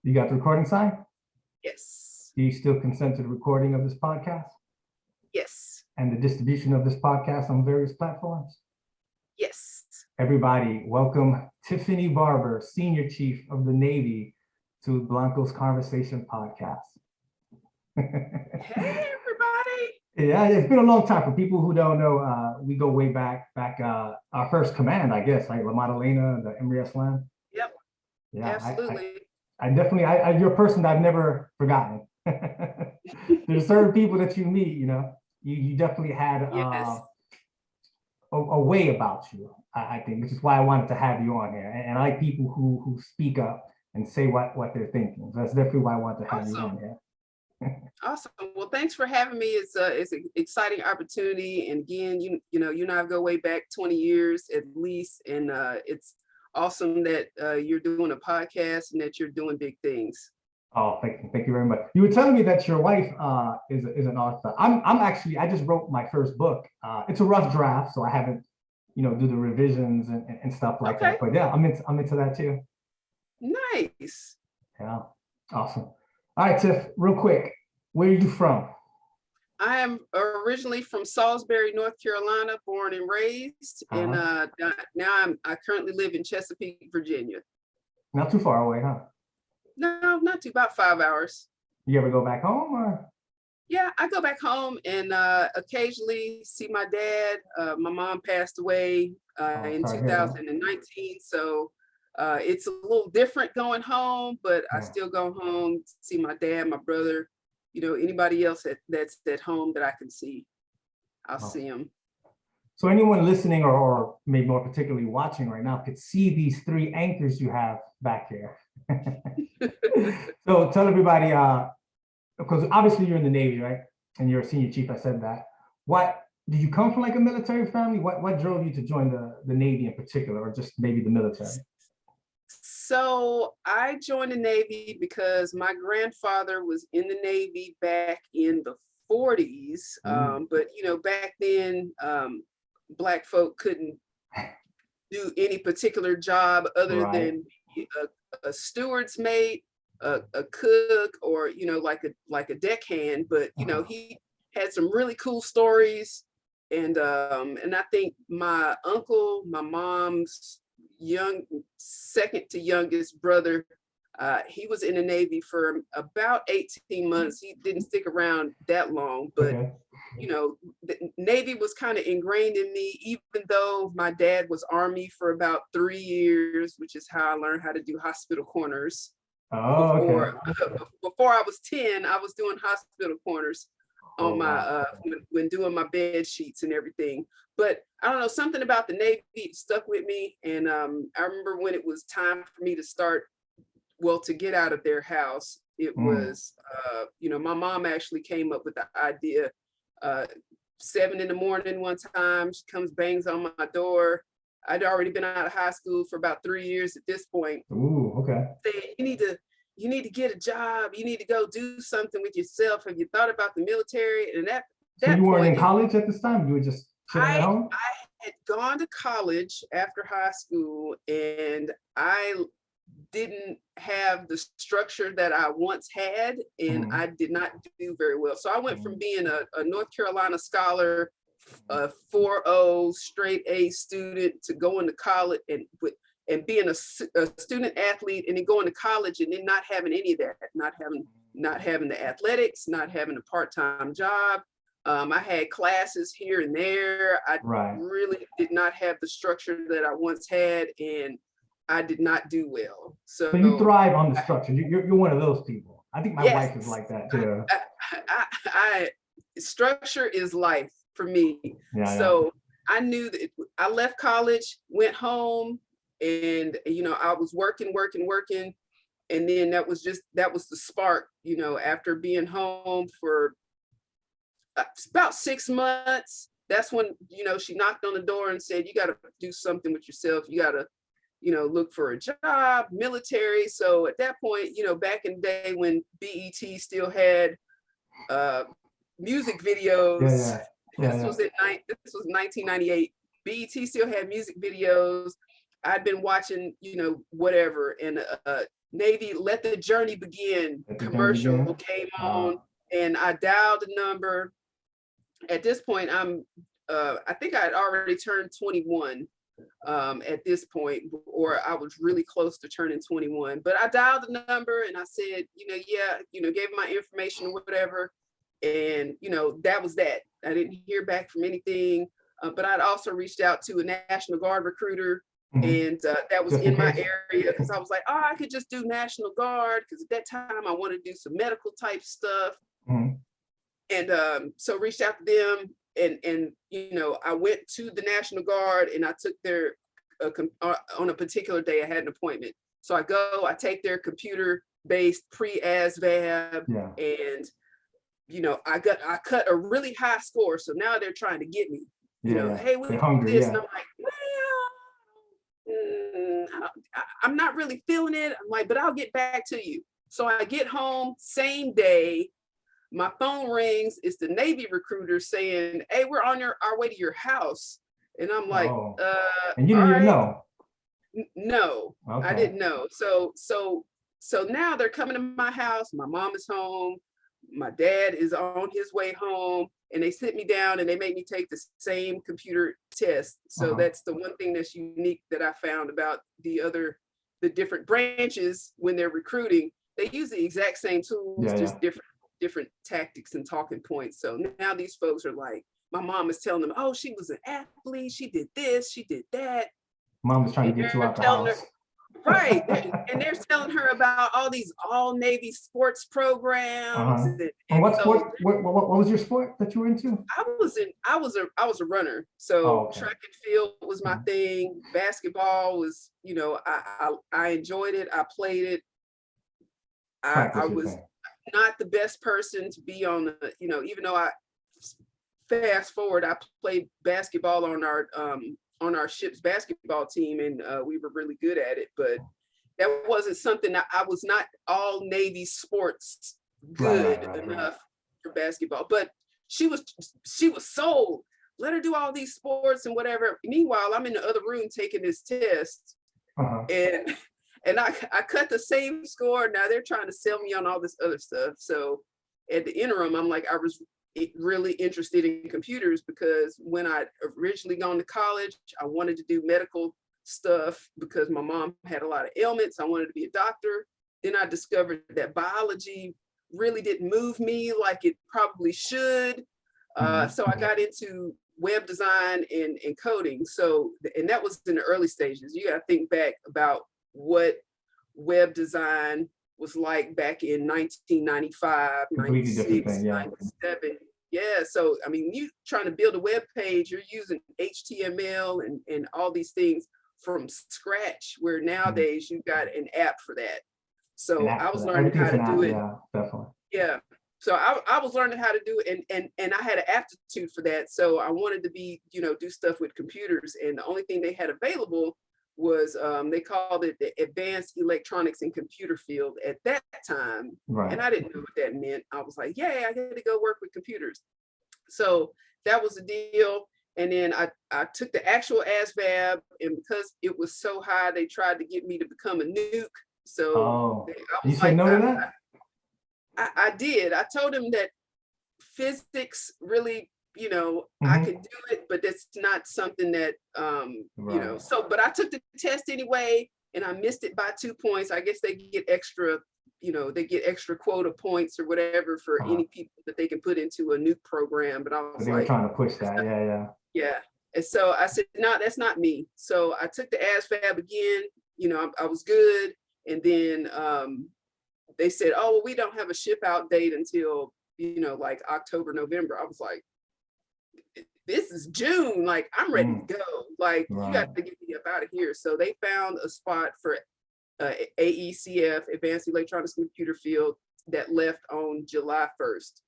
You got the recording sign? Yes. Do you still consent to the recording of this podcast Yes. and the distribution of this podcast on various platforms? Yes. Everybody, welcome Tiffany Barber, Senior Chief of the Navy, to Blanco's Conversation podcast. Hey, everybody. Yeah, it's been a long time. For people who don't know, we go way back, our first command, I guess, like La Madalena, the Emory Slam. Yep. Yeah, absolutely. I definitely, you're a person that I've never forgotten. There's certain people that you meet, you definitely had Yes. a way about you, I think, which is why I wanted to have you on here. And I like people who speak up and say what they're thinking. So that's definitely why I wanted to have you on here. Awesome. Well, thanks for having me. It's an exciting opportunity. And again, you and I go way back 20 years at least. And it's awesome that you're doing a podcast and that you're doing big things. Oh, thank you very much. You were telling me that your wife is an author. I'm actually, I just wrote my first book. It's a rough draft, so I haven't, do the revisions and stuff like that. But yeah, I'm into that too. Nice. Yeah, awesome. All right, Tiff, real quick, where are you from? I am originally from Salisbury, North Carolina, born and raised, and now I currently live in Chesapeake, Virginia. Not too far away, huh? No, not too, about 5 hours. You ever go back home or? Yeah, I go back home and occasionally see my dad. My mom passed away in 2019, so it's a little different going home, but I still go home, see my dad, my brother, anybody else that's at home that I can see, I'll see them. So anyone listening or maybe more particularly watching right now could see these three anchors you have back here. So tell everybody, because obviously you're in the Navy, right? And you're a senior chief, I said that. What, did you come from like a military family? What drove you to join the Navy in particular, or just maybe the military? So I joined the Navy because my grandfather was in the Navy back in the 40s. But, back then, Black folk couldn't do any particular job other than a steward's mate, a cook, or like a deckhand. But he had some really cool stories, and I think my uncle, my mom's second to youngest brother, he was in the Navy for about 18 months. He didn't stick around that long, but the Navy was kind of ingrained in me, even though my dad was Army for about 3 years, which is how I learned how to do hospital corners. Before I was 10, I was doing hospital corners on my when doing my bed sheets and everything. But I don't know, something about the Navy stuck with me. And I remember when it was time for me to start, to get out of their house, it was, my mom actually came up with the idea. 7 a.m. one time, she comes, bangs on my door. I'd already been out of high school for about 3 years at this point. Ooh, okay. Saying, you need to get a job. You need to go do something with yourself. Have you thought about the military? And so you weren't in college at this time? You were just chilling at home? I had gone to college after high school, and I didn't have the structure that I once had, and I did not do very well. So I went from being a North Carolina scholar, a 4.0 straight A student, to going to college and being a student athlete, and then going to college and then not having any of that, not having the athletics, not having a part-time job. I had classes here and there. I really did not have the structure that I once had, and I did not do well. So you thrive on the structure. You're one of those people. I think my wife is like that too. Structure is life for me. So I knew that I left college, went home, and I was working, and then that was the spark. After being home for about 6 months, that's when she knocked on the door and said, "You got to do something with yourself. You got to look for a job, military." So at that point, back in the day when BET still had music videos, this was 1998. BET still had music videos. I'd been watching, whatever, and Navy Let the Journey Begin Let the journey commercial begin. came on, and I dialed the number. At this point, I think I had already turned 21 at this point, or I was really close to turning 21. But I dialed the number and I said, gave my information or whatever. And, that was that. I didn't hear back from anything. But I'd also reached out to a National Guard recruiter, and that was in my area, because I was like, oh, I could just do National Guard, because at that time I wanted to do some medical type stuff. And so reached out to them, and I went to the National Guard, and I took their on a particular day I had an appointment. So I take their computer-based pre-ASVAB, and I cut a really high score. So now they're trying to get me. Hey, we do this, and I'm like, well, I'm not really feeling it. I'm like, but I'll get back to you. So I get home same day. My phone rings. It's the Navy recruiter saying, hey, we're on our way to your house. And I'm like, and you didn't even know? No, I didn't know. So now they're coming to my house. My mom is home. My dad is on his way home, and they sit me down and they make me take the same computer test. So that's the one thing that's unique that I found about the different branches. When they're recruiting, they use the exact same tools, just different tactics and talking points. So now these folks are like, my mom is telling them, oh, she was an athlete, she did this, she did that. Mom was trying to get you out the house. Right. And they're telling her about all these all Navy sports programs. And what sport? What was your sport that you were into? I was a runner. So track and field was my thing. Basketball was, I enjoyed it. I played it. I was not the best person to be on the, even though I fast forward, I played basketball on our ship's basketball team, and we were really good at it, but that wasn't something that I was not all Navy sports good enough for basketball. But she was sold. Let her do all these sports and whatever. Meanwhile, I'm in the other room taking this test, and I cut the same score. Now they're trying to sell me on all this other stuff. So at the interim, I'm like, I was really interested in computers, because when I originally gone to college, I wanted to do medical stuff because my mom had a lot of ailments. I wanted to be a doctor. Then I discovered that biology really didn't move me like it probably should. So I got into web design and coding. So, and that was in the early stages. You got to think back about what web design was like back in 1995, 96, 97. Yeah, so I mean, you trying to build a web page, you're using HTML and all these things from scratch, where nowadays you've got an app for that. So I was learning how to do it. Yeah, definitely. Yeah. So I was learning how to do it, and I had an aptitude for that. So I wanted to be, do stuff with computers. And the only thing they had available was they called it the advanced electronics and computer field at that time. And I didn't know what that meant. I was like, yay, I get to go work with computers. So that was the deal. And then I took the actual ASVAB, and because it was so high, they tried to get me to become a nuke. So you said no to that? I did. I told him that physics really, I could do it, but it's not something that, but I took the test anyway, and I missed it by 2 points. I guess they get extra, quota points or whatever for any people that they can put into a nuke program. But I was they were trying to push that. Yeah. And so I said, no, that's not me. So I took the ASVAB again, I was good. And then they said, oh, well, we don't have a ship out date until, like October, November. I was like, this is June. Like, I'm ready to go. Like, you got to get me up out of here. So they found a spot for AECF, Advanced Electronics Computer Field, that left on July 1st.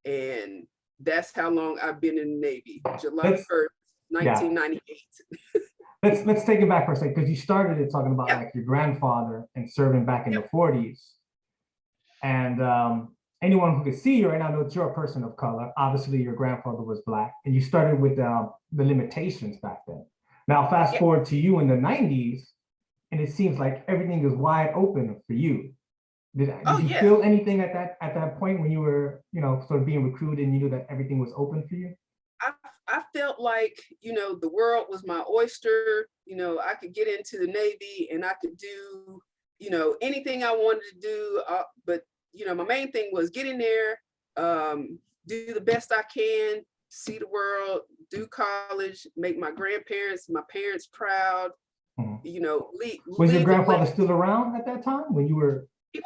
And that's how long I've been in the Navy, July 1st, 1998. Let's take it back for a second, because you started it talking about like your grandfather and serving back in the 40s. And anyone who can see you right now knows you're a person of color. Obviously, your grandfather was Black, and you started with the limitations back then. Now, fast Yeah. forward to you in the 90s, and it seems like everything is wide open for you. Oh Did you yeah. feel anything at that point when you were, sort of being recruited and you knew that everything was open for you? I I felt like, the world was my oyster. I could get into the Navy and I could do, anything I wanted to do. But my main thing was get in there, do the best I can, see the world, do college, make my grandparents, my parents proud. Mhm. Was your Leave a grandfather legacy. still around at that time when you were? He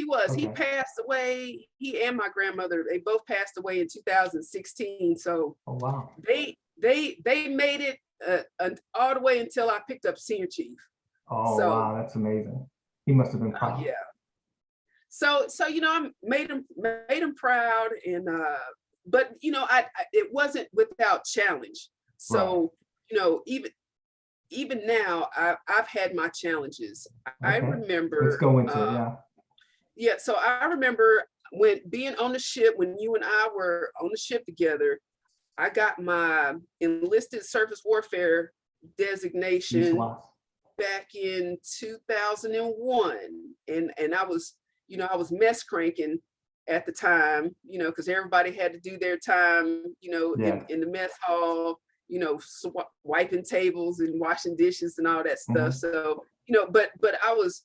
Okay. passed away. He and my grandmother, they both passed away in 2016. So Oh, wow. they made it all the way until I picked up senior chief. Oh, So wow. That's amazing. He must have been proud. yeah. So I made him proud, and but I it wasn't without challenge. Right. So even now I've had my challenges. I Okay. Let's remember go into it. Yeah. yeah, so I remember when being on the ship, when you and I were on the ship together, I got my enlisted surface warfare designation East. back in 2001. And I was mess cranking at the time, because everybody had to do their time, Yeah. in the mess hall, wiping tables and washing dishes and all that stuff. Mhm. So, but I was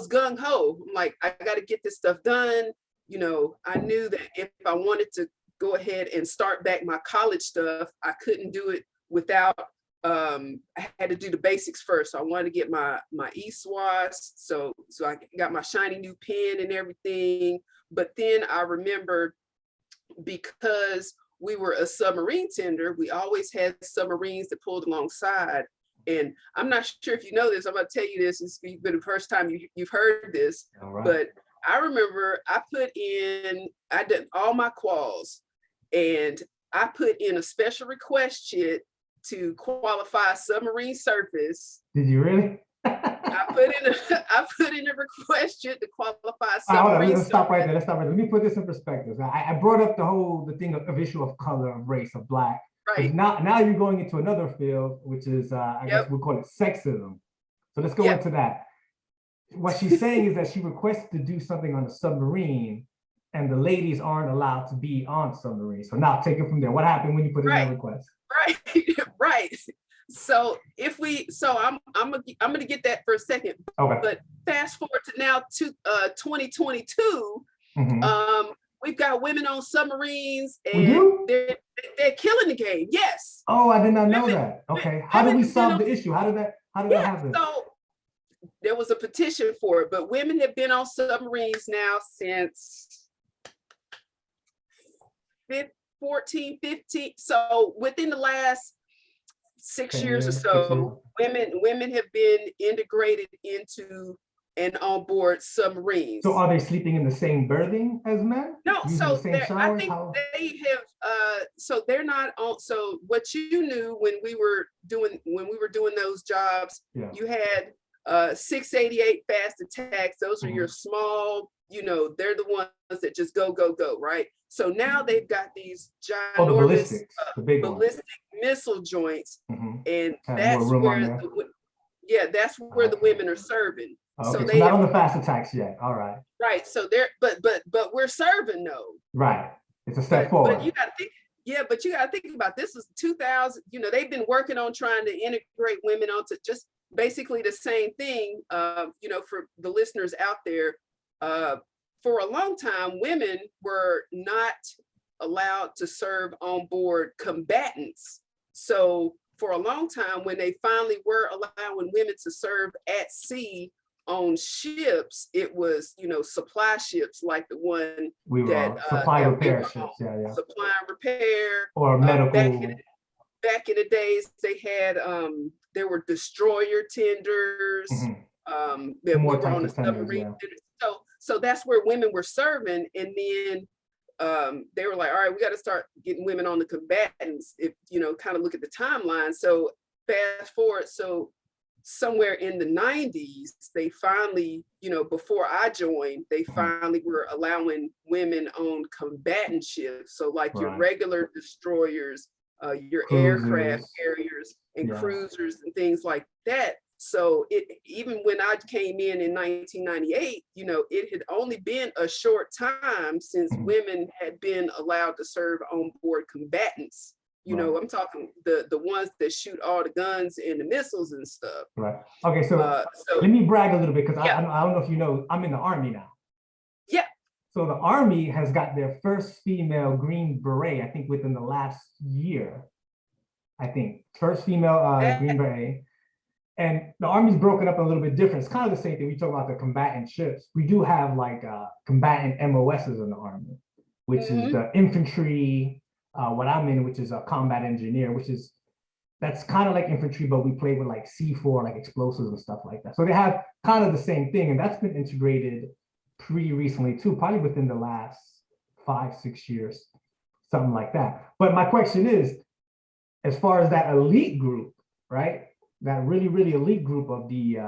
gung ho. I'm like, I got to get this stuff done. I knew that if I wanted to go ahead and start back my college stuff, I couldn't do it without I had to do the basics first. So I wanted to get my e-SWAS. So I got my shiny new pen and everything. But then I remember, because we were a submarine tender, we always had submarines that pulled alongside. And I'm not sure if you know this, I'm going to tell you this. It's been the first time you've heard this. All right. But I remember I did all my quals, and I put in a special request sheet to qualify submarine surface. Did you really? I put in a request sheet to qualify Hold on, submarine let's stop right surface. there. Let's stop right there. Let me put this in perspective. I brought up the thing of issue of color, of race, of black, because Right. now you're going into another field, which is I guess Yep. we'll call it sexism. So let's go Yep. into that. What she's saying is that she requested to do something on a submarine, and the ladies aren't allowed to be on submarines. So now take it from there. What happened when you put in that Right. request? Right. Right. So I'm gonna get that for a second. Okay. But fast forward to now to 2022. Mhm. We've got women on submarines, We and do? they're killing the game. Yes. Oh, I did not know Women, that. Okay. How do women we have been solve on, the issue? How did that yeah. happen? So there was a petition for it, but women have been on submarines now since 14, 15. So within the last 6 years or 10 years, 6 years. so, women have been integrated into and on board submarines. So are they sleeping in the same berthing as men? No, Using the so same I showers? think How? they have so they're not on. So what you knew when we were doing those jobs, Yeah. you had 688 fast attacks. Those are your small, they're the ones that just go, right? So now they've got these Oh, the ginormous ballistics, the big ones. ballistic missile joints, Mhm. and Have more that's room on where there. that's where the Okay. women are serving. So Okay, so they not have, on the fast attacks yet. All right. right. So they're but we're serving though. Right. It's a step But forward. you gotta think, yeah, but you gotta think about this is 2000, they've been working on trying to integrate women onto just basically the same thing. For the listeners out there, for a long time, women were not allowed to serve on board combatants. So for a long time, when they finally were allowing women to serve at sea on ships, it was, supply ships like the one We were that on supply that we repair were ships. on, Yeah, yeah. supply and repair. Or medical. Back in the days, they had there were destroyer tenders. That we More were on types a of tenders, submarine. yeah. So that's where women were serving, and then they were like, all right, we got to start getting women on the combatants. If kind of look at the timeline. So fast forward, so somewhere in the 90s, they finally, before I joined, they finally were allowing women on combatant ships. So like your Right. regular destroyers, your Cruisers. aircraft carriers, destroyers and cruisers and things like that. So even when I came in 1998, it had only been a short time since women had been allowed to serve on board combatants. I'm talking the ones that shoot all the guns and the missiles and stuff. Right. Okay, so let me brag a little bit, because I don't know if you know, I'm in the Army now. Yeah. So the Army has got their first female Green Beret, I think within the last year. I think first female Green Beret. And the Army's broken up a little bit different. It's kind of the same thing. We talk about the combatant ships. We do have like combatant MOSs in the Army, which is the infantry, what I'm in, which is a combat engineer, that's kind of like infantry, but we play with like C4, like explosives and stuff like that. So they have kind of the same thing, and that's been integrated pretty recently too, probably within the last 5-6 years, something like that. But my question is, as far as that elite group, right? That really, really elite group of the,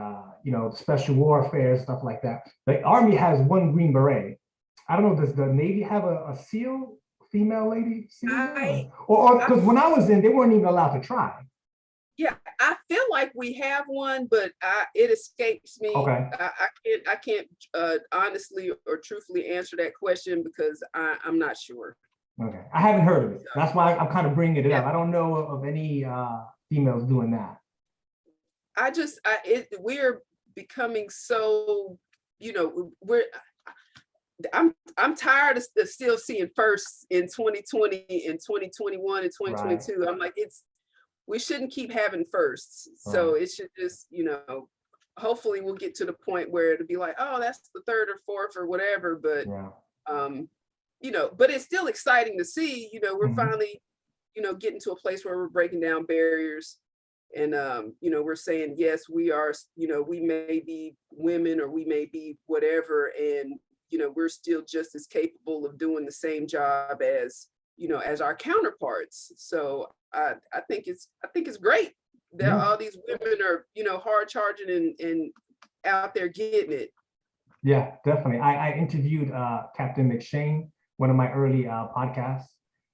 special warfare, stuff like that. The Army has one Green Beret. I don't know, does the Navy have a SEAL, female lady SEAL? Or because when I was in, they weren't even allowed to try. Yeah, I feel like we have one, but it escapes me. Okay. I can't honestly or truthfully answer that question because I'm not sure. Okay, I haven't heard of it. That's why I'm kind of bringing it up. I don't know of any females doing that. We're becoming so, I'm tired of still seeing firsts in 2020 and 2021 and 2022. Right. I'm like, we shouldn't keep having firsts. Right. So it should just, hopefully we'll get to the point where it'll be like, oh, that's the third or fourth or whatever. But, but it's still exciting to see, we're finally, getting to a place where we're breaking down barriers. And, we're saying, yes, we are, we may be women or we may be whatever. And, we're still just as capable of doing the same job as, as our counterparts. So I think it's great that all these women are, hard charging and out there getting it. Yeah, definitely. I interviewed Captain McShane, one of my early podcasts,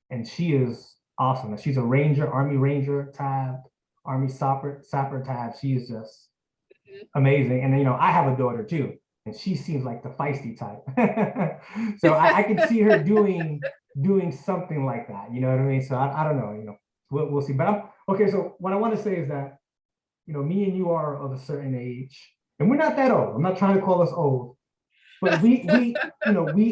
and she is awesome. She's a Ranger, Army Ranger tab, Army Sapper tab. She is just amazing. And I have a daughter too, and she seems like the feisty type. So I can see her doing something like that. You know what I mean? So I don't know. We'll see. But okay. So what I want to say is that me and you are of a certain age, and we're not that old. I'm not trying to call us old, but we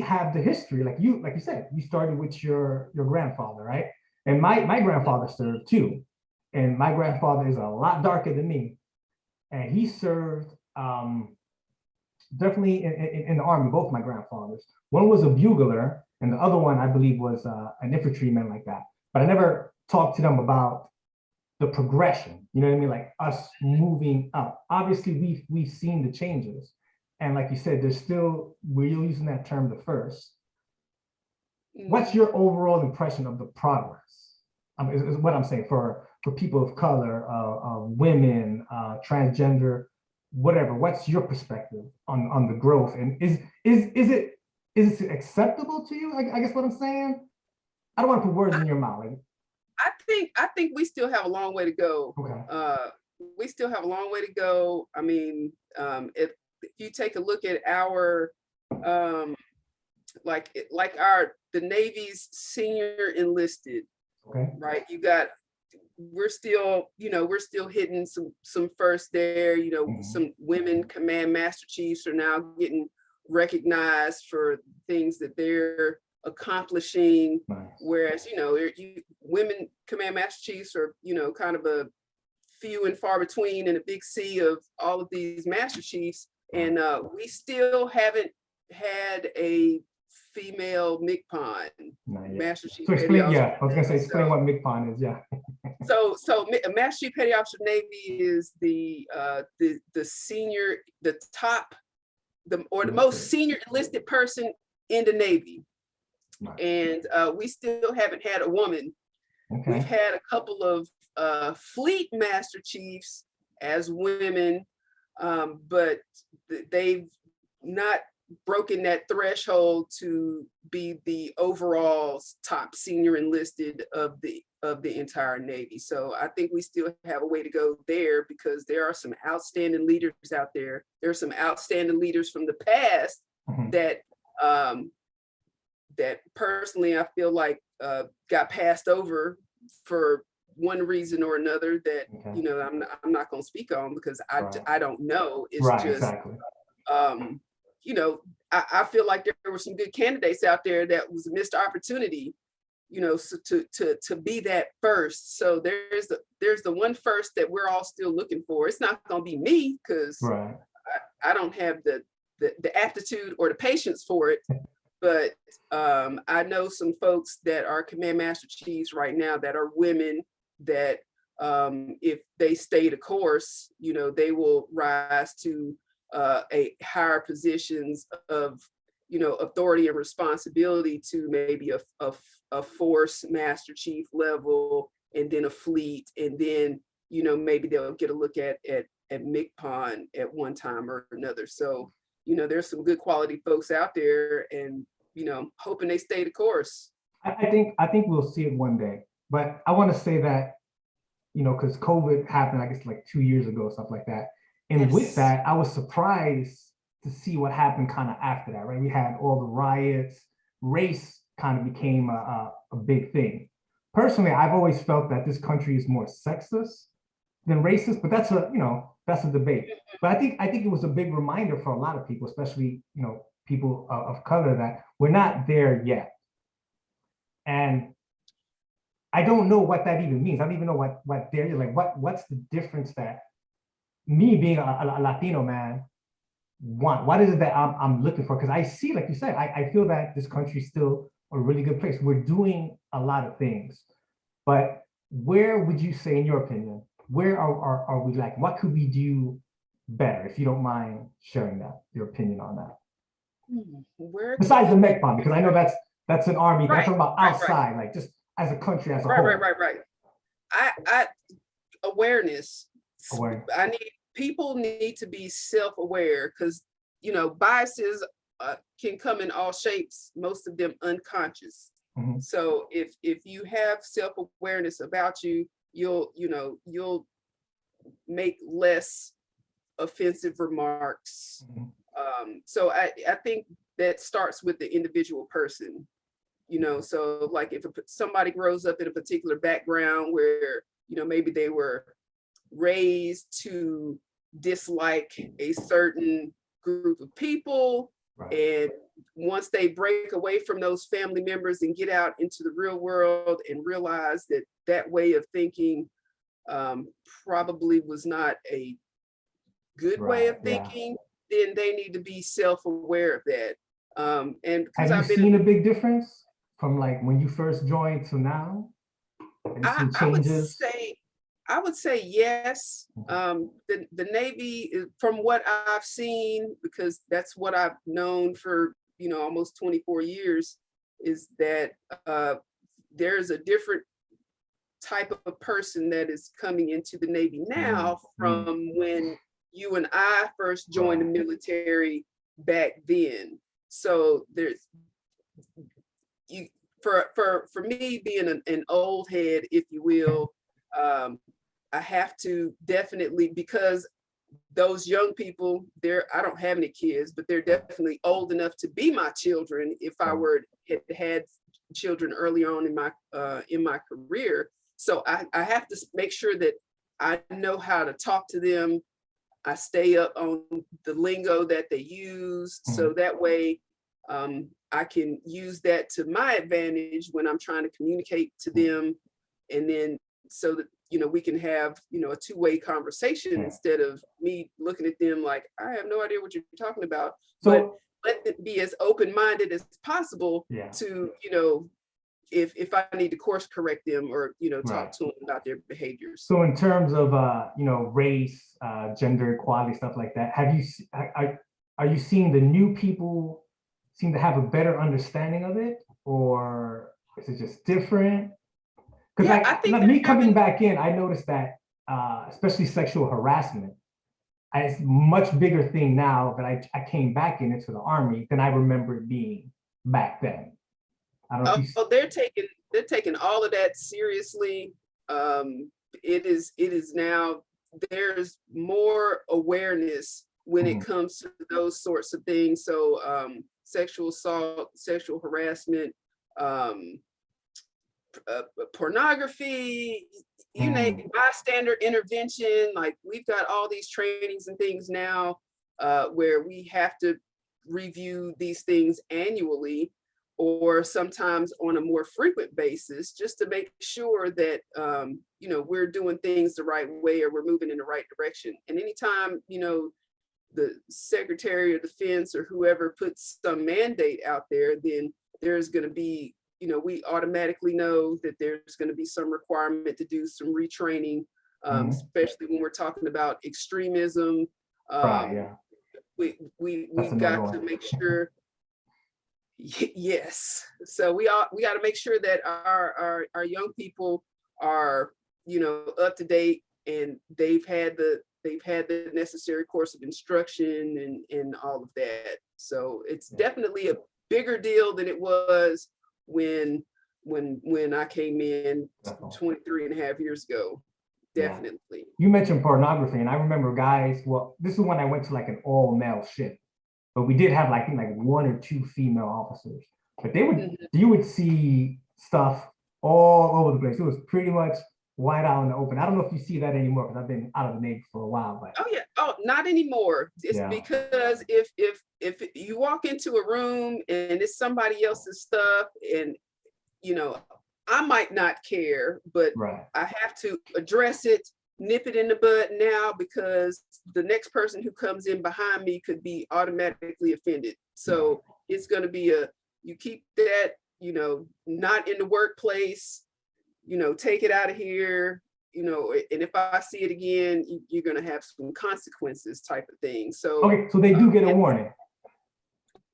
have the history. Like you said, you started with your grandfather, right? And my grandfather served too. And my grandfather is a lot darker than me. And he served definitely in the Army, both my grandfathers. One was a bugler, and the other one, I believe, was an infantryman like that. But I never talked to them about the progression, you know what I mean? Like us moving up. Obviously, we've seen the changes. And like you said, we're using that term, the first. What's your overall impression of the progress? Is what I'm saying for people of color, women, transgender, whatever. What's your perspective on the growth? And is it acceptable to you? I guess what I'm saying. I don't want to put words in your mouth. I think we still have a long way to go. Okay. We still have a long way to go. I mean, if you take a look at our the Navy's senior enlisted. Okay. Right. We're still hitting some first there, some women command master chiefs are now getting recognized for things that they're accomplishing. Nice. Whereas, women command master chiefs are, kind of a few and far between in a big sea of all of these master chiefs. And we still haven't had a female MCPON, Master Chief. So explain, I was gonna say, explain what MCPON is, yeah. So Master Chief Petty Officer of Navy is the senior, the top, the most senior enlisted person in the Navy. Nice. And we still haven't had a woman. Okay. We've had a couple of fleet master chiefs as women, but they've not broken that threshold to be the overall top senior enlisted of the entire Navy. So I think we still have a way to go there, because there are some outstanding leaders out there. There are some outstanding leaders from the past that that personally I feel like got passed over for one reason or another that you know I'm not going to speak on, because I don't know. It's just exactly. You know, I feel like there were some good candidates out there that was a missed opportunity, you know, so to be that first. So there's the one first that we're all still looking for. It's not going to be me, because I don't have the aptitude or the patience for it. But I know some folks that are command master chiefs right now that are women that if they stay the course, you know, they will rise to a higher positions of, you know, authority and responsibility, to maybe a force master chief level, and then a fleet, and then, you know, maybe they'll get a look at MCPON at one time or another. So, you know, there's some good quality folks out there, and, you know, hoping they stay the course. I think we'll see it one day. But I want to say that, you know, because COVID happened, I guess, like 2 years ago, stuff like that. And with that, I was surprised to see what happened kind of after that, right? We had all the riots, race kind of became a big thing. Personally, I've always felt that this country is more sexist than racist, but that's a debate. But I think it was a big reminder for a lot of people, especially, you know, people of color, that we're not there yet. And I don't know what that even means. I don't even know what there is. Like, what's the difference that me being a Latino man want? What is it that I'm looking for? Because I see, like you said, I feel that this country is still a really good place. We're doing a lot of things, but where would you say, in your opinion, where are we like? What could we do better? If you don't mind sharing that, your opinion on that. Besides the MCPON, because I know that's an army. That's about outside, like just as a country as a whole. Right. I awareness. People need to be self-aware, because, you know, biases can come in all shapes, most of them unconscious. So if you have self-awareness about you, you'll make less offensive remarks. So I think that starts with the individual person, you know. So like if somebody grows up in a particular background where, you know, maybe they were raised to dislike a certain group of people, and once they break away from those family members and get out into the real world and realize that that way of thinking probably was not a good way of thinking, then they need to be self-aware of that. And have you seen a big difference from like when you first joined to now? Have you seen changes? I would say yes. The Navy, from what I've seen, because that's what I've known for, you know, almost 24 years, is that there's a different type of person that is coming into the Navy now from when you and I first joined the military back then. So there's for me being an old head, if you will, I have to definitely, because those young people, I don't have any kids, but they're definitely old enough to be my children if I had children early on in my career. So I have to make sure that I know how to talk to them. I stay up on the lingo that they use, so that way I can use that to my advantage when I'm trying to communicate to them, and then so that, you know, we can have, you know, a two-way conversation instead of me looking at them like, I have no idea what you're talking about. So, but let it be as open-minded as possible to, you know, if I need to course correct them or, you know, talk to them about their behaviors. So in terms of, you know, race, gender equality, stuff like that, are you seeing the new people seem to have a better understanding of it, or is it just different? Because I think me coming back in, I noticed that, especially sexual harassment, it's a much bigger thing now that I came back into the Army than I remember it being back then. I don't know if you. Oh, they're taking all of that seriously. It is now, there's more awareness when it Mhm. comes to those sorts of things. So sexual assault, sexual harassment, um, pornography, you name it, bystander intervention. Like, we've got all these trainings and things now where we have to review these things annually, or sometimes on a more frequent basis, just to make sure that we're doing things the right way, or we're moving in the right direction. And anytime the Secretary of Defense or whoever puts some mandate out there, then there's going to be, we automatically know that there's going to be some requirement to do some retraining, especially when we're talking about extremism. Right, yeah. That's We've another got to one. make sure. Yes. So we got to make sure that our young people are, up to date, and they've had the necessary course of instruction and all of that. So it's definitely a bigger deal than it was when I came in Definitely. 23 and a half years ago. Yeah. Definitely. You mentioned pornography, and I remember guys. Well, this is when I went to like an all male ship, but we did have like I think like one or two female officers. But you would see stuff all over the place. It was pretty much wide out in the open. I don't know if you see that anymore because I've been out of the Navy for a while, but Oh yeah. Oh, not anymore. It's yeah. because if you walk into a room and it's somebody else's stuff, and I might not care, but Right. I have to address it, nip it in the bud now, because the next person who comes in behind me could be automatically offended. So it's going to be you keep that, not in the workplace, take it out of here, and if I see it again, you're going to have some consequences type of thing. So, okay, so they do get a warning.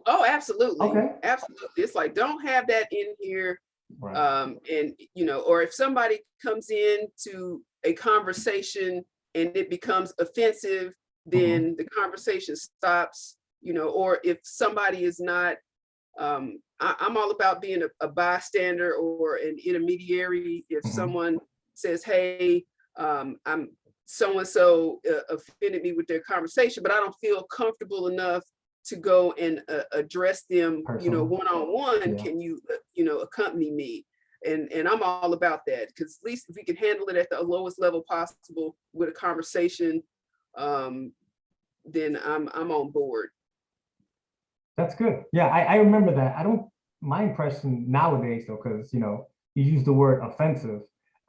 Oh, absolutely. Okay. Absolutely. It's like, don't have that in here. Right. And, or if somebody comes into a conversation and it becomes offensive, then the conversation stops, or if somebody is not, I'm all about being a bystander or an intermediary. If someone says, hey, I'm so-and-so offended me with their conversation, but I don't feel comfortable enough to go and address them, one-on-one. Can you, accompany me? And I'm all about that, because at least if we can handle it at the lowest level possible with a conversation, then I'm on board. That's good. Yeah, I remember that. My impression nowadays though, because you use the word offensive,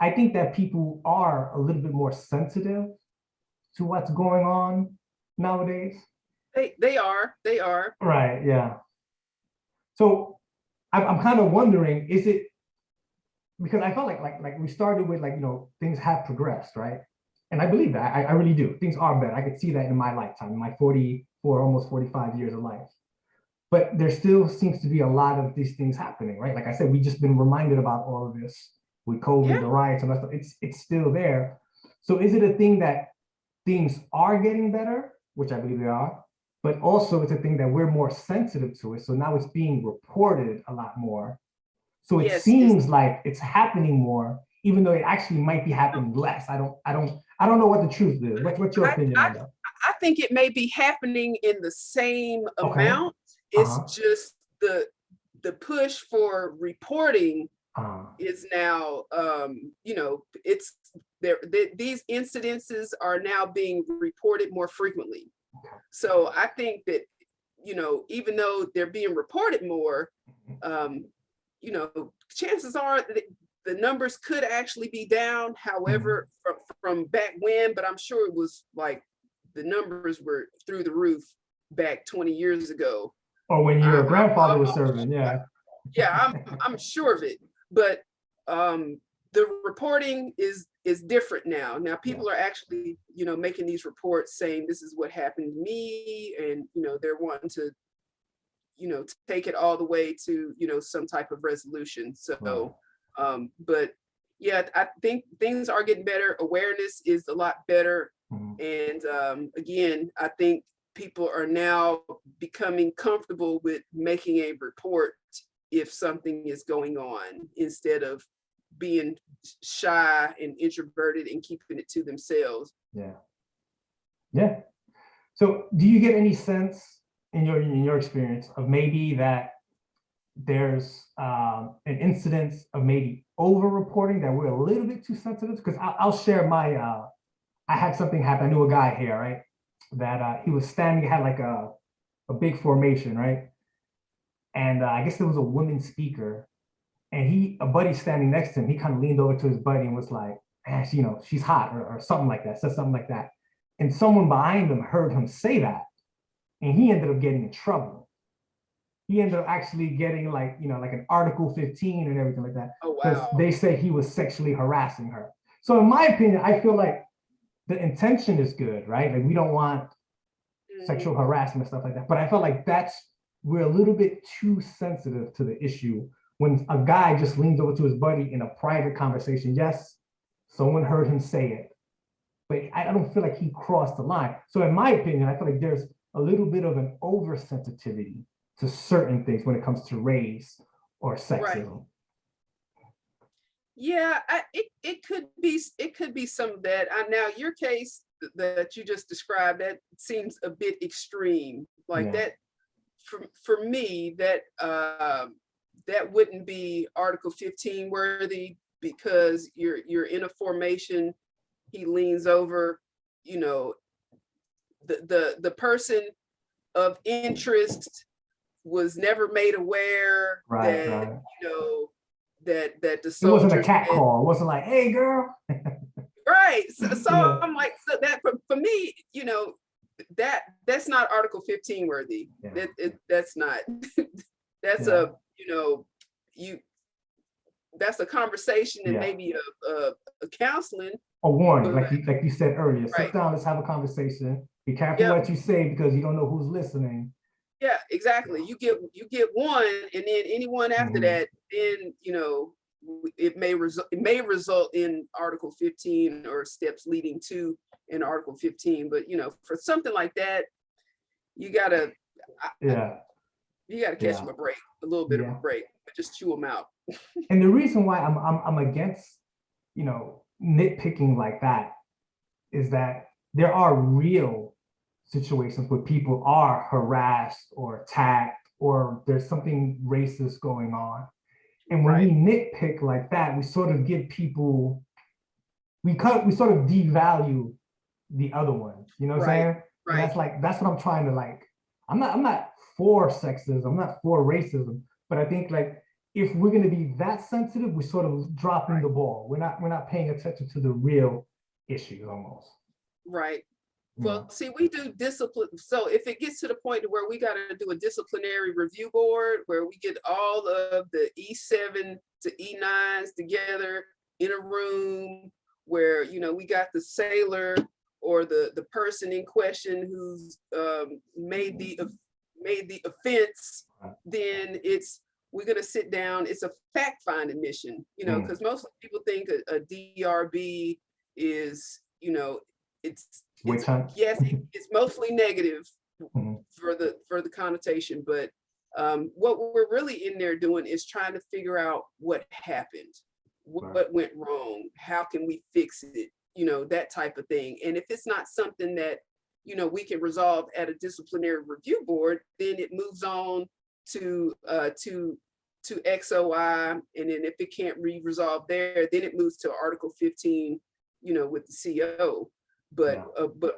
I think that people are a little bit more sensitive to what's going on nowadays. They are. Right, yeah. So I'm kind of wondering, is it because I felt like we started with things have progressed, right? And I believe that. I really do. Things are better. I could see that in my lifetime, in my 44, almost 45 years of life. But there still seems to be a lot of these things happening, right? Like I said, we've just been reminded about all of this with COVID, the riots and that stuff. It's still there. So is it a thing that things are getting better, which I believe they are, but also it's a thing that we're more sensitive to it. So now it's being reported a lot more. So it seems like it's happening more, even though it actually might be happening less. I don't know what the truth is. What's your opinion on that? I think it may be happening in the same amount. It's just the push for reporting is now, it's there. These incidences are now being reported more frequently. So I think that, even though they're being reported more, chances are that the numbers could actually be down. However, from back when, but I'm sure it was like the numbers were through the roof back 20 years ago. Or when your grandfather was serving, yeah. Yeah, I'm sure of it. But the reporting is different now. Now people are actually, making these reports saying this is what happened to me, and they're wanting to, take it all the way to, some type of resolution. So, but yeah, I think things are getting better. Awareness is a lot better. And again, I think people are now becoming comfortable with making a report if something is going on, instead of being shy and introverted and keeping it to themselves. Yeah. Yeah. So do you get any sense in your experience of maybe that there's an incidence of maybe over reporting, that we're a little bit too sensitive? Because I'll share my I had something happen. I knew a guy here, right? That he was standing, had like a big formation, right? And I guess there was a woman speaker, and a buddy standing next to him, he kind of leaned over to his buddy and was like, "Man, she's hot," or something like that, said something like that. And someone behind him heard him say that, and he ended up getting in trouble. He ended up actually getting like, like an Article 15 and everything like that. Oh, Because wow. they say he was sexually harassing her. So in my opinion, I feel like the intention is good, right? Like we don't want sexual harassment, stuff like that. But I felt like we're a little bit too sensitive to the issue when a guy just leans over to his buddy in a private conversation. Yes, someone heard him say it, but I don't feel like he crossed the line. So in my opinion, I feel like there's a little bit of an oversensitivity to certain things when it comes to race or sexism. Right. Yeah, it could be some of that. Now your case that you just described, that seems a bit extreme. Like that, for me, that that wouldn't be Article 15 worthy, because you're in a formation. He leans over, the person of interest was never made aware that that the soldiers, it wasn't a cat call. It wasn't like, "Hey, girl." Right. So I'm like, so that for me, that's not Article 15 worthy. That's not. That's that's a conversation and maybe a counseling. A warning, like you said earlier. Sit down, let's have a conversation. Be careful what you say, because you don't know who's listening. Yeah, exactly. You get one, and then anyone after that, then it may result in Article 15 or steps leading to an Article 15. But for something like that, you gotta catch them a little bit of a break, but just chew them out. And the reason why I'm against nitpicking like that is that there are real situations where people are harassed or attacked, or there's something racist going on. And when we nitpick like that, we sort of give people, we sort of devalue the other ones. You know what I'm saying? Right. And that's what I'm trying to like. I'm not for sexism. I'm not for racism. But I think like if we're going to be that sensitive, we're sort of dropping the ball. We're not paying attention to the real issues almost. Right. Well, see, we do discipline. So if it gets to the point where we got to do a disciplinary review board, where we get all of the E7 to E9s together in a room, where, we got the sailor or the person in question who's made the offense, then we're going to sit down. It's a fact-finding mission, because most people think a DRB is, it's mostly negative for the connotation, but what we're really in there doing is trying to figure out what happened, what went wrong, how can we fix it, that type of thing. And if it's not something that we can resolve at a disciplinary review board, then it moves on to XOI, and then if it can't be resolved there, then it moves to Article 15, with the CO. But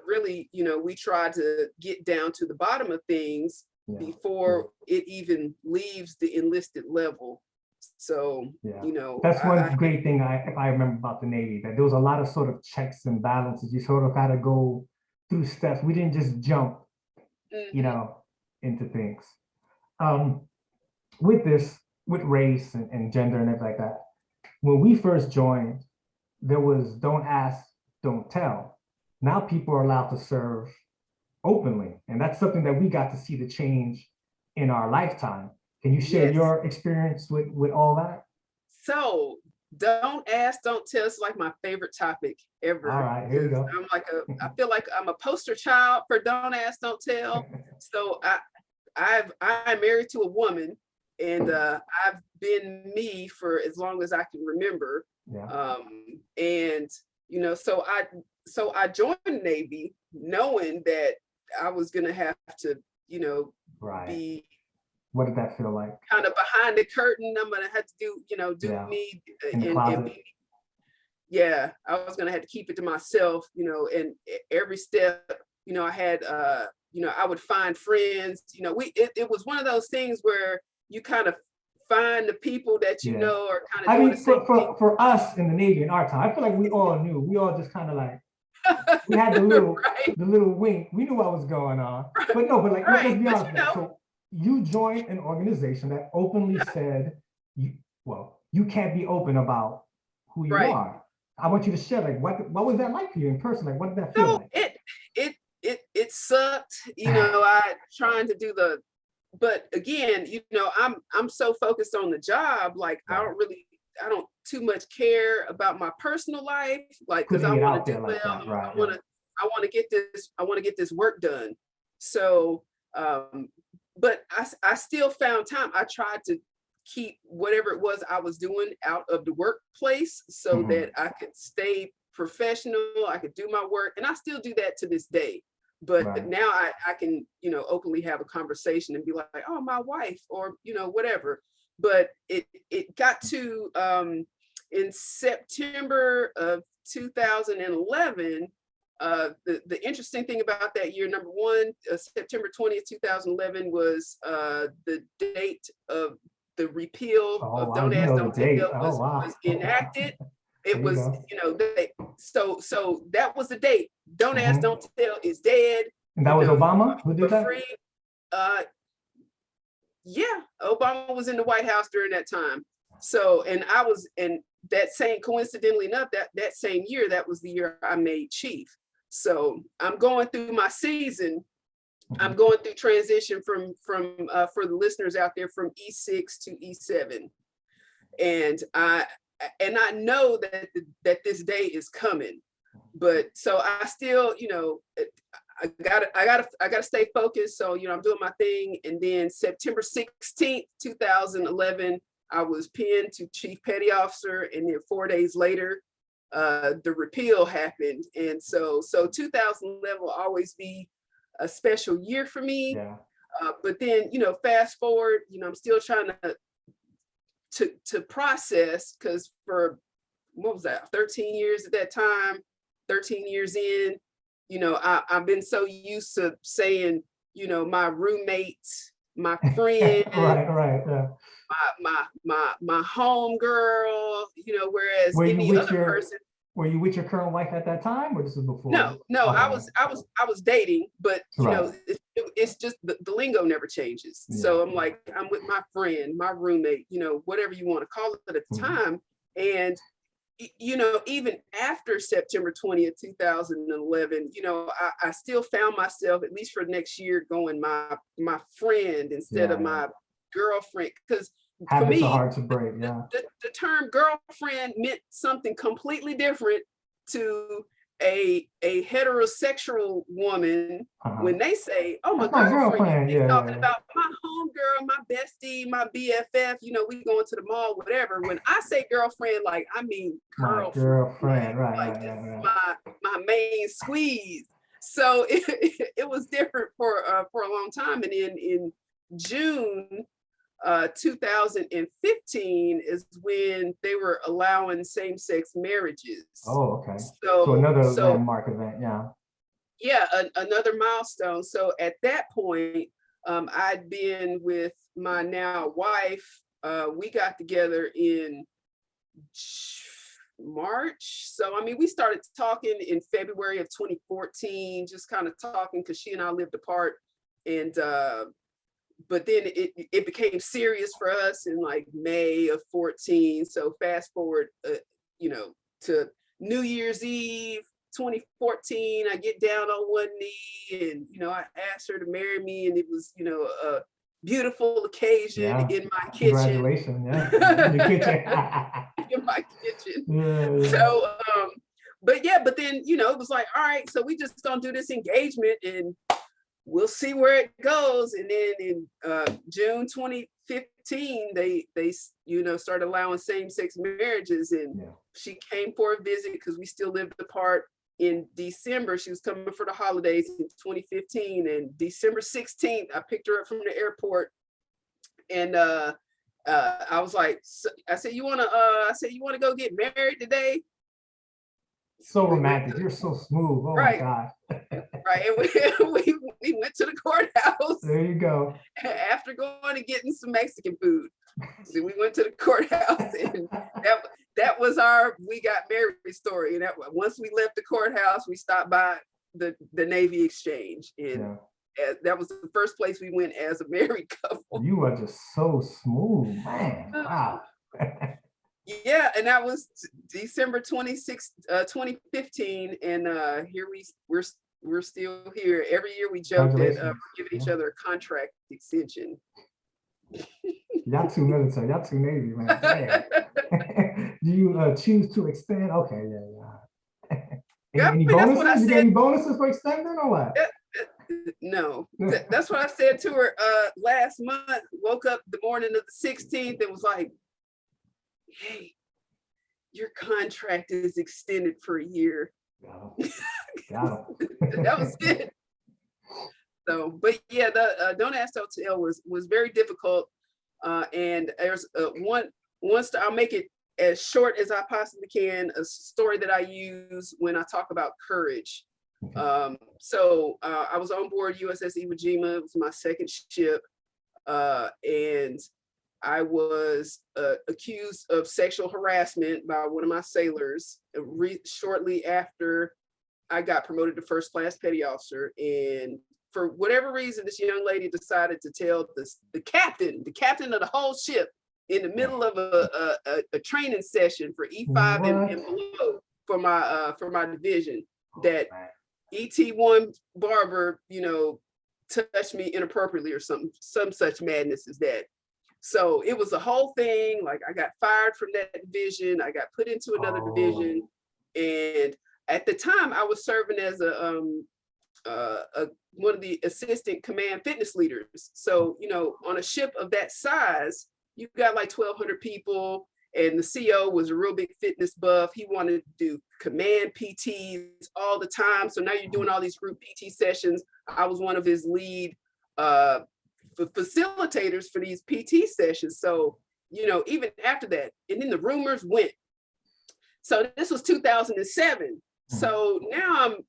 really, we try to get down to the bottom of things before it even leaves the enlisted level. So, that's one great thing I remember about the Navy, that there was a lot of sort of checks and balances. You sort of had to go through steps. We didn't just jump, into things. With race and gender and everything like that, when we first joined, there was don't ask, don't tell. Now people are allowed to serve openly. And that's something that we got to see the change in our lifetime. Can you share your experience with all that? So Don't ask, don't tell. It's like my favorite topic All ever right, here we because go. I feel like I'm a poster child for don't ask, don't tell. So I'm married to a woman, and I've been me for as long as I can remember. Yeah. And so I joined the Navy knowing that I was gonna have to, Right. be What did that feel like? kind of behind the curtain. I'm gonna have to do Yeah. me, In the and closet. yeah, I was gonna have to keep it to myself, and every step, I had, I would find friends, it was one of those things where you kind of find the people that Yeah. are kind of I doing the mean, same thing. for us in the Navy in our time, I feel like we all knew. We all just kind of like, we had Right, the little wink. We knew what was going on. But no, but like let's right, be but honest. So you joined an organization that openly yeah, said, you can't be open about who you right. are. I want you to share like what was that like for you in person? Like what did that feel So like? it sucked, I trying to do but again, I'm so focused on the job, like Right. I don't too much care about my personal life, like because I Putting it want out to do there well. like that. Right. Yeah. I want to get this work done. So, but I still found time. I tried to keep whatever it was I was doing out of the workplace so Mhm. that I could stay professional, I could do my work, and I still do that to this day. But Right. now I can, openly have a conversation and be like, oh, my wife, or whatever. But it got to in September of 2011. The interesting thing about that year, number one, September 20th, 2011 was the date of the repeal Oh of wow, Don't you Ask, know the Don't date. Tell Oh was wow. enacted. It There you was, go. so that was the date. Don't Ask, Mhm. Don't Tell is dead. And that You was know, Obama who did for that? free. Uh, yeah, Obama was in the White House during that time. So, and that same, coincidentally enough, that same year, that was the year I made chief. So I'm going through my season. I'm Mhm. going through transition from for the listeners out there, from E6 to E7, and I know that this day is coming. But so I still, I gotta stay focused. So, I'm doing my thing. And then September 16th, 2011, I was pinned to Chief Petty Officer. And then 4 days later, the repeal happened. And so 2011 will always be a special year for me. Yeah. But then, fast forward, I'm still trying to process, because for what was that, 13 years at that time, 13 years in, I've been so used to saying, my roommates, my friend, Right. Yeah. my home girl, whereas Were you any with other your person. were you with your current wife at that time, or this was before? No, I Okay. was I was dating, but Right. it's just the lingo never changes. Yeah. So I'm like, I'm with my friend, my roommate, whatever you want to call it at the Mhm. time. And even after September 20th, 2011, I still found myself, at least for next year, going my friend instead of Yeah. my girlfriend. Because for Habits are me, hard to break. Yeah. the term girlfriend meant something completely different to a heterosexual woman. Uh-huh. When they say, oh, my That's my girlfriend, girlfriend. they Yeah. talking about my homegirl, my bestie, my BFF, we going to the mall, whatever. When I say girlfriend, like, I mean My girlfriend, girlfriend. Right. like, Right. this Right. is Right. my main squeeze. So it was different for a long time. And then in June 2015 is when they were allowing same-sex marriages. Oh, okay. So So another landmark event. Yeah. yeah, another milestone. So at that point, I'd been with my now wife. We got together in March. So I mean, we started talking in February of 2014, just kind of talking because she and I lived apart. And but then it became serious for us in like May of 14. So fast forward, to New Year's Eve 2014, I get down on one knee, and I asked her to marry me, and it was a beautiful occasion Yeah. in my kitchen. Congratulations. Yeah. In the kitchen. in my kitchen. Yeah. So, but then, it was like, all right, so we just gonna do this engagement and we'll see where it goes. And then in June 2015, they started allowing same-sex marriages, and she came for a visit because we still lived apart. In December, she was coming for the holidays in 2015, and December 16th, I picked her up from the airport, and I was like, I said, you wanna go get married today? So romantic. You're so smooth. Oh my God. Right. And we went to the courthouse. There you go. After going and getting some Mexican food. So we went to the courthouse, and that was our we got married story. And once we left the courthouse, we stopped by the Navy Exchange. And that was the first place we went as a married couple. You are just so smooth, man. Wow. Yeah, and that was December 26, 2015, and here we're still here. Every year we joke that we're giving each other a contract extension. Y'all too military, y'all too Navy, man. Do you choose to extend? Okay, yeah. Any bonuses? You get any bonuses for extending or what? No, that's what I said to her last month. Woke up the morning of the 16th and was like, hey, your contract is extended for a year. Got That was it. So, but yeah, the Don't Ask, Don't Tell was very difficult. And there's I'll make it as short as I possibly can, a story that I use when I talk about courage. So I was on board USS Iwo Jima. It was my second ship. And I was accused of sexual harassment by one of my sailors shortly after I got promoted to first class petty officer. And for whatever reason, this young lady decided to tell the captain of the whole ship in the middle of a training session for E5 and below for my division that ET1 Barber, touched me inappropriately or some such madness as that. So it was a whole thing. Like, I got fired from that division. I got put into another division. And at the time I was serving as one of the assistant command fitness leaders. So, on a ship of that size, you got like 1,200 people, and the CO was a real big fitness buff. He wanted to do command PTs all the time. So now you're doing all these group PT sessions. I was one of his lead facilitators for these PT sessions. So, even after that, and then the rumors went. So this was 2007. So now I'm,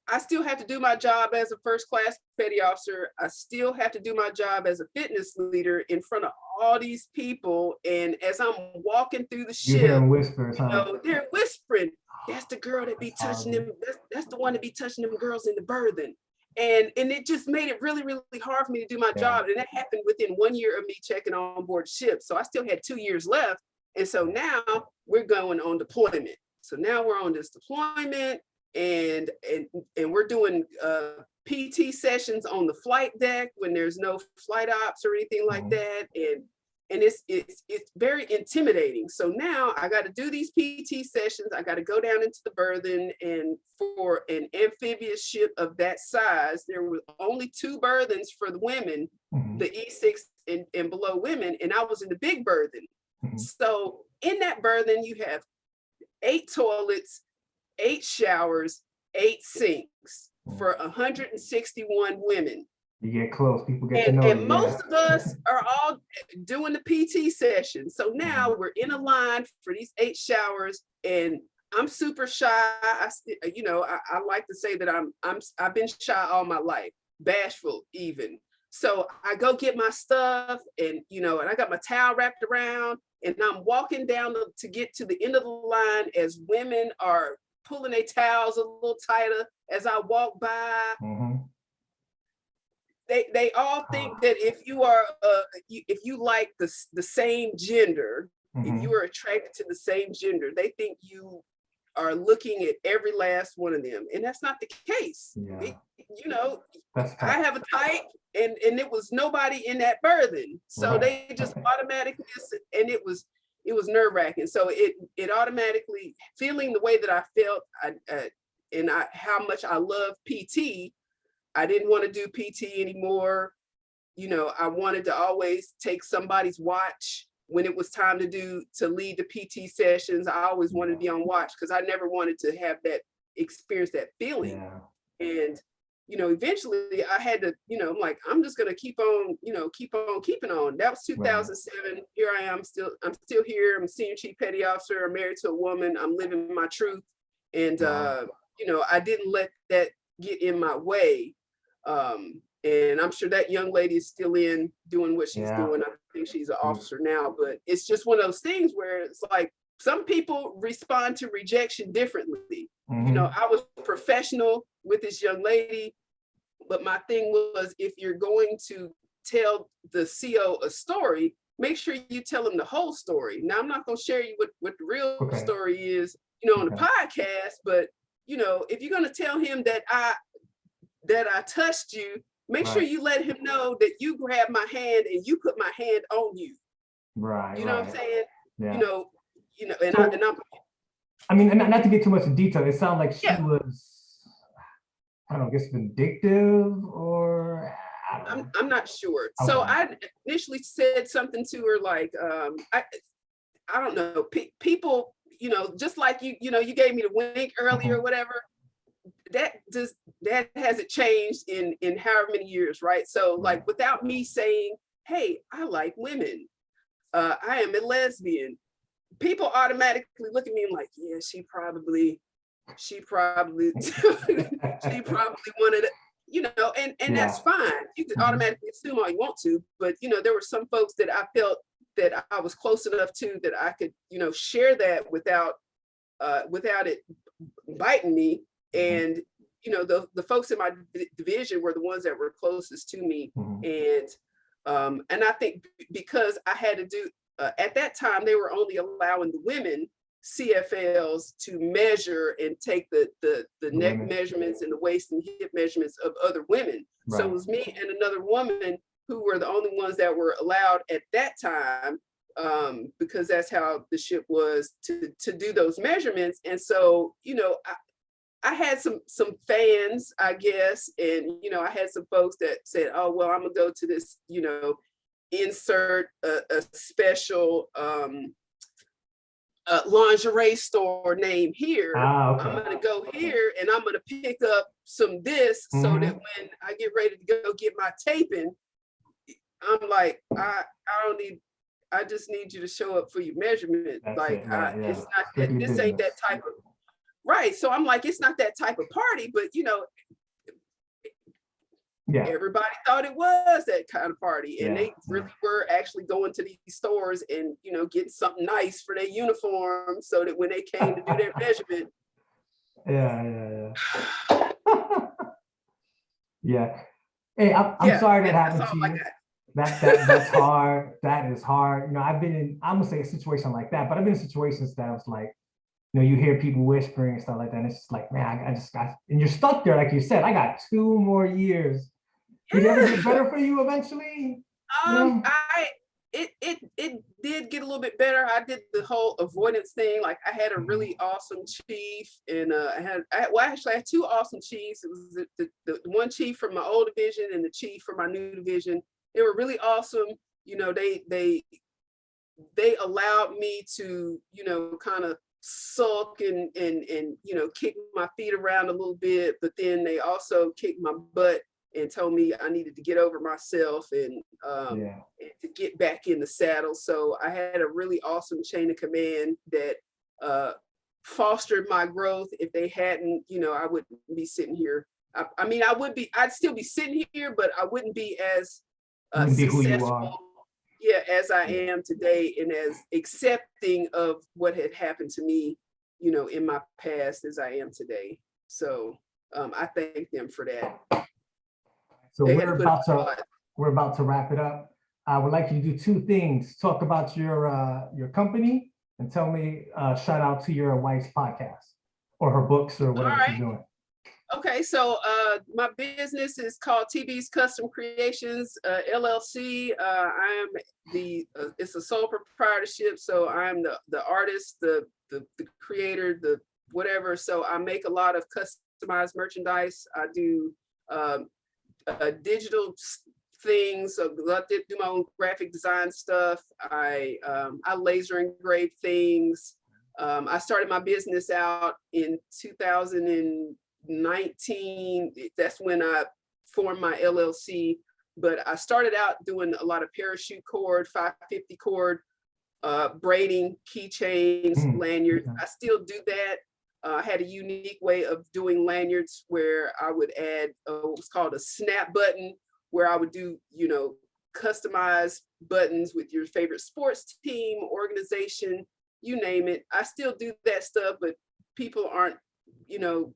I still have to do my job as a first class petty officer. I still have to do my job as a fitness leader in front of all these people. And as I'm walking through the ship, you hear them whispers, they're whispering, that's the girl that be touching them. That's the one that be touching them girls in the berthing. And it just made it really, really hard for me to do my job. And that happened within 1 year of me checking on board ship. So I still had 2 years left. And so now we're going on deployment. So now we're on this deployment, and we're doing PT sessions on the flight deck when there's no flight ops or anything like that. And it's very intimidating. So now I got to do these PT sessions. I got to go down into the berthing, and for an amphibious ship of that size, there were only 2 berthings for the women, the E6 and below women, and I was in the big berthing. So in that berthing, you have 8 toilets, 8 showers, 8 sinks for 161 women. You get close, people get to know you. And most of us are all doing the PT session. So now we're in a line for these 8 showers, and I'm super shy. I like to say that I've been shy all my life, bashful even. So I go get my stuff, and and I got my towel wrapped around, and I'm walking down to get to the end of the line as women are pulling their towels a little tighter as I walk by. They all think that if you are if you like the same gender, if you are attracted to the same gender, they think you are looking at every last one of them, and that's not the case. I have a type, and it was nobody in that berthing, so they just automatically, and it was it was nerve-wracking. So it automatically, feeling the way that I felt, how much I love PT, I didn't want to do PT anymore. You know, I wanted to always take somebody's watch when it was time to lead the PT sessions. I always wanted to be on watch because I never wanted to have that experience, that feeling. Yeah. And, you know, eventually I had to, you know, I'm like, I'm just going to keep on keeping on. That was 2007. Right. Here I am I'm still here. I'm a senior chief petty officer. I'm married to a woman. I'm living my truth. And, you know, I didn't let that get in my way. And I'm sure that young lady is still doing what she's doing. I think she's an officer now, but it's just one of those things where it's like, some people respond to rejection differently. You know, I was professional with this young lady, but my thing was, if you're going to tell the CO a story, make sure you tell him the whole story. Now, I'm not going to share you what the real story is, you know, on the podcast, but, you know, if you're going to tell him that I touched you, make sure you let him know that you grabbed my hand and you put my hand on you. Right. You know what I'm saying? Yeah. You know, and I'm, I mean, and not to get too much in detail, it sounded like she was, I don't know, I guess vindictive, or I'm not sure. Okay. So I initially said something to her like, I don't know, people, you know, just like you know, you gave me the wink earlier or whatever. That hasn't changed in however many years, right? So like, without me saying, hey, I like women, I am a lesbian, people automatically look at me and like, yeah, she probably wanted it, you know, and that's fine. You can automatically assume all you want to, but you know, there were some folks that I felt that I was close enough to that I could, you know, share that without it biting me. And you know, the folks in my division were the ones that were closest to me. And I think because I had to do at that time, they were only allowing the women CFLs to measure and take the neck measurements and the waist and hip measurements of other women. Right. So it was me and another woman who were the only ones that were allowed at that time, because that's how the ship was to do those measurements. And so, you know, I had some fans, I guess, and you know, I had some folks that said, "Oh, well, I'm gonna go to this, you know, insert a special lingerie store name here. I'm gonna go here and I'm gonna pick up some this so that when I get ready to go get my taping, I'm like, I just need you to show up for your measurement. That's like, it's not that, this ain't that type of." Right. So I'm like, it's not that type of party, but you know, everybody thought it was that kind of party. And they really were actually going to these stores and, you know, getting something nice for their uniform so that when they came to do their measurement. Hey, I'm sorry that happened to you. That's hard. That is hard. You know, I've been in, I'm gonna say a situation like that, but I've been in situations that I was like, you know, you hear people whispering and stuff like that. And it's just like, man, I just got, and you're stuck there. Like you said, I got 2 more years. Did it ever get better for you eventually? It did get a little bit better. I did the whole avoidance thing. Like I had a really awesome chief, and I had 2 awesome chiefs. It was the one chief from my old division and the chief from my new division. They were really awesome. You know, they allowed me to, you know, kind of sulk and you know, kick my feet around a little bit, but then they also kicked my butt and told me I needed to get over myself and to get back in the saddle. So I had a really awesome chain of command that fostered my growth. If they hadn't, you know, I wouldn't be sitting here. I mean, I'd still be sitting here, but I wouldn't be as successful as I am today, and as accepting of what had happened to me, you know, in my past as I am today. So I thank them for that. So we're about to wrap it up. I would like you to do 2 things: talk about your company, and tell me shout out to your wife's podcast or her books or whatever she's doing. Okay, so my business is called TB's Custom Creations LLC. I am it's a sole proprietorship, so I'm the artist, the creator, the whatever. So I make a lot of customized merchandise. I do digital things. So I do my own graphic design stuff. I laser engrave things. I started my business out in 2019. That's when I formed my LLC. But I started out doing a lot of parachute cord, 550 cord, braiding, keychains, lanyards. I still do that. I had a unique way of doing lanyards where I would add what was called a snap button, where I would do, customized buttons with your favorite sports team, organization, you name it. I still do that stuff, but people aren't,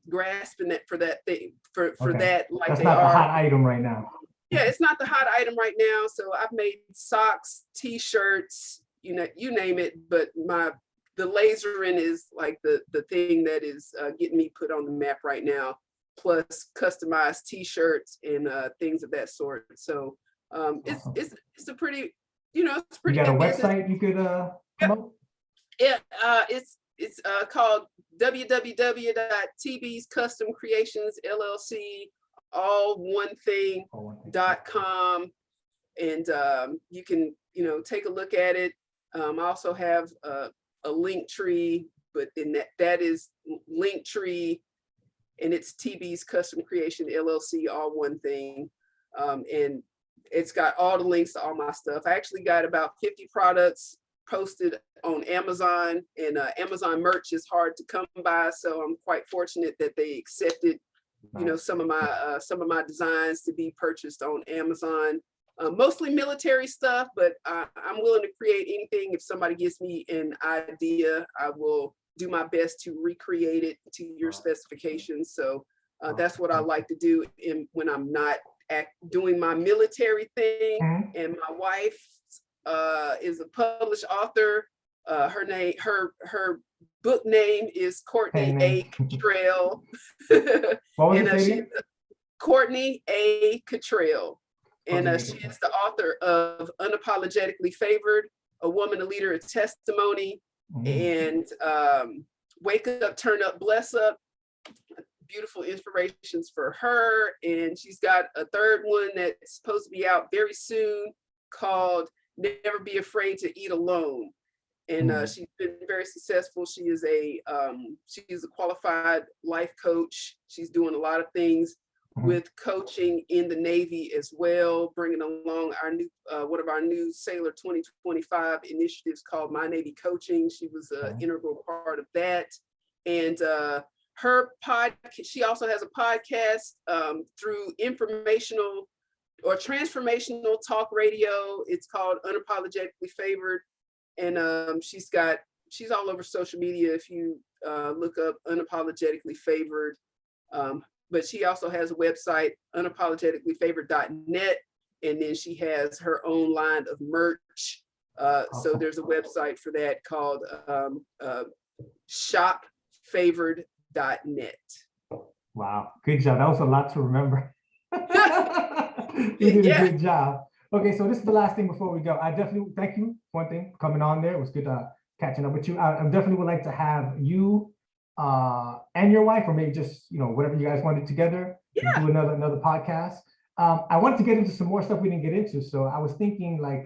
grasping that for that thing, for that like that's they not are. the hot item right now. Yeah, it's not the hot item right now. So I've made socks, t-shirts, you name it, but the lasering is like the thing that is getting me put on the map right now, plus customized t-shirts and things of that sort. So it's a pretty, it's a pretty You got a good business. website you could promote? Yeah, it's called www.tbscustomcreationsllc, all one thing.com, and you can take a look at it. I also have a link tree, but in that is link tree, and it's TB's Custom Creation LLC, all one thing, and it's got all the links to all my stuff. I actually got about 50 products posted on Amazon, and Amazon merch is hard to come by, so I'm quite fortunate that they accepted some of my designs to be purchased on Amazon. Mostly military stuff, but I'm willing to create anything. If somebody gives me an idea, I will do my best to recreate it to your specifications. So that's what I like to do when I'm not doing my military thing. And my wife is a published author. Her book name is Courtney A. Cottrell. What was it? She's Courtney A. Cottrell. And she is the author of Unapologetically Favored, A Woman, a Leader, a Testimony, and Wake Up, Turn Up, Bless Up. Beautiful inspirations for her. And she's got a third one that's supposed to be out very soon called Never Be Afraid to Eat Alone. And she's been very successful. She is a qualified life coach. She's doing a lot of things with coaching in the Navy as well, bringing along our new one of our new Sailor 2025 initiatives called My Navy Coaching. She was an integral part of that. And her she also has a podcast through informational or transformational talk radio. It's called Unapologetically Favored. And she's all over social media if you look up Unapologetically Favored. But she also has a website, unapologeticallyfavored.net. And then she has her own line of merch. So there's a website for that called shopfavored.net. Wow, good job. That was a lot to remember. You did a good job. Okay, so this is the last thing before we go. I definitely thank you for one thing coming on there. It was good catching up with you. I definitely would like to have you and your wife, or maybe just whatever you guys wanted together, do another podcast. I wanted to get into some more stuff we didn't get into. So I was thinking like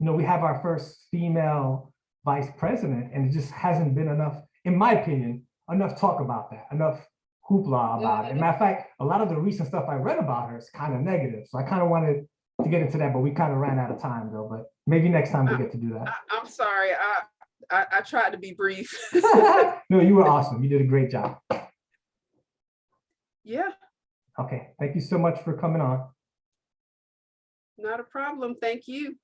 we have our first female vice president, and it just hasn't been enough, in my opinion, enough talk about that, enough hoopla about it. And matter of fact, a lot of the recent stuff I read about her is kind of negative. So I kind of wanted to get into that, but we kind of ran out of time though. But maybe next time we'll get to do that. I'm sorry. I tried to be brief. No, you were awesome. You did a great job. Yeah. Okay. Thank you so much for coming on. Not a problem. Thank you.